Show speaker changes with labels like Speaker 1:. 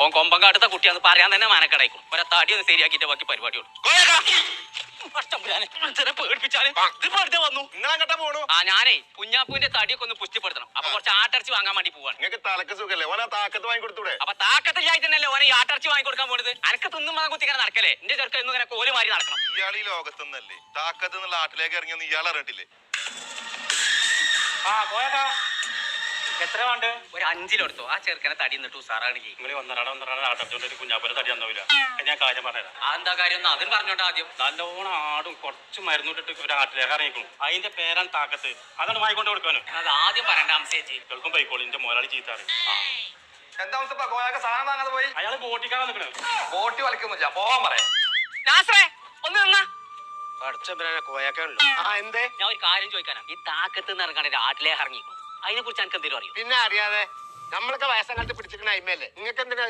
Speaker 1: ഓൻ കൊമ്പങ്കാട്ടത്തെ കുട്ടിയാന്ന് പറയാൻ തന്നെ മാനക്കടായിക്കും. ഒരെ തടി ഒന്ന് ശരിയാക്കിയിട്ട് ബാക്കി പരിപാടിയുള്ളൂ. പേടിപ്പിച്ചാല് വന്നു.
Speaker 2: നിങ്ങളെങ്ങട്ടാ പോണു?
Speaker 1: ഞാനേ കുഞ്ഞാപ്പൂവിന്റെ തടിയൊക്കെ ഒന്ന് പുഷ്ടിപ്പെടുത്തണം. അപ്പൊ കുറച്ച് ആട്ടർച്ചി വാങ്ങാൻ വേണ്ടി പോവാണ്.
Speaker 2: നിങ്ങൾക്ക് തലക്ക് സുഖല്ലേ? ഓനാ താക്കത്ത് വാങ്ങി കൊടുത്തൂടെ?
Speaker 1: അപ്പൊ താക്കത്തില്ലായിട്ടല്ലേ ഓനെ ഈ ആട്ടർച്ചി വാങ്ങി കൊടുക്കാൻ പോണത്? അനക്ക് തിന്നും മകം കുത്തി ഇങ്ങനെ നടക്കല്ലേ? എന്റെ ചെറുക്ക ഇന്നും ഇങ്ങനെ കോല് മാറി നടക്കണം.
Speaker 2: ഇയാൾ ഈ ലോകത്തൊന്നല്ലേ താക്കത്ത് എന്നുള്ള നാട്ടിലേക്ക് ഇറങ്ങിയൊന്നും ഇയാൾ അറിഞ്ഞിട്ടില്ലേ?
Speaker 1: എത്ര വേണ്ട? ഒരു 5 കിലോ എടുത്തോ. ആ ചെറുക്കനെ തടി എന്നിട്ട് ഉസാറാണ്.
Speaker 3: നിങ്ങൾ ഒന്നരാട ആട്ടത്തോണ്ട് കുഞ്ഞാപ്പൂരെ തടി തന്നില്ല. ഞാൻ കാര്യം പറഞ്ഞുതരാം.
Speaker 1: എന്താ കാര്യം ഒന്ന് അതും പറഞ്ഞോട്ടെ ആദ്യം.
Speaker 3: നല്ലോണം ആടും കുറച്ച് മരുന്നിട്ടിട്ട് ഒരു ആട്ടിലേക്ക് ഇറങ്ങിക്കും. അതിന്റെ പേരാണ് താക്കത്ത്. അതാണ് വാങ്ങിക്കൊണ്ട് കൊടുക്കാനും.
Speaker 1: അത് ആദ്യം പറയണ്ട അംശേച്ചി.
Speaker 3: കേൾക്കും പൈക്കോളിന്റെ മുതലാളി ചീത്താറ്.
Speaker 2: എന്താ സാധനം വാങ്ങാതെ പോയി?
Speaker 3: അയാൾ ബോട്ടിക്കാതെ നിൽക്കണേ.
Speaker 2: ബോട്ടി വലിക്കൊന്നുമില്ല, പോവാൻ പറയാം.
Speaker 1: ഒന്ന് നിന്നാ.
Speaker 2: കോയാക്കാണല്ലോ. എന്തേ?
Speaker 1: ഞാൻ ഒരു കാര്യം ചോദിക്കാനാ. ഈ താക്കത്ത് നിന്ന് ഇറങ്ങാൻ ആട്ടിലേക്ക് ഇറങ്ങിക്കും. അതിനെ കുറിച്ച് എനിക്ക് എന്തെങ്കിലും അറിയും?
Speaker 2: പിന്നെ അറിയാതെ നമ്മളൊക്കെ വയസ്സങ്ങാലത്ത് പിടിച്ചിരിക്കണ അയിമല്ലേ? നിങ്ങൾക്ക് എന്തിനാ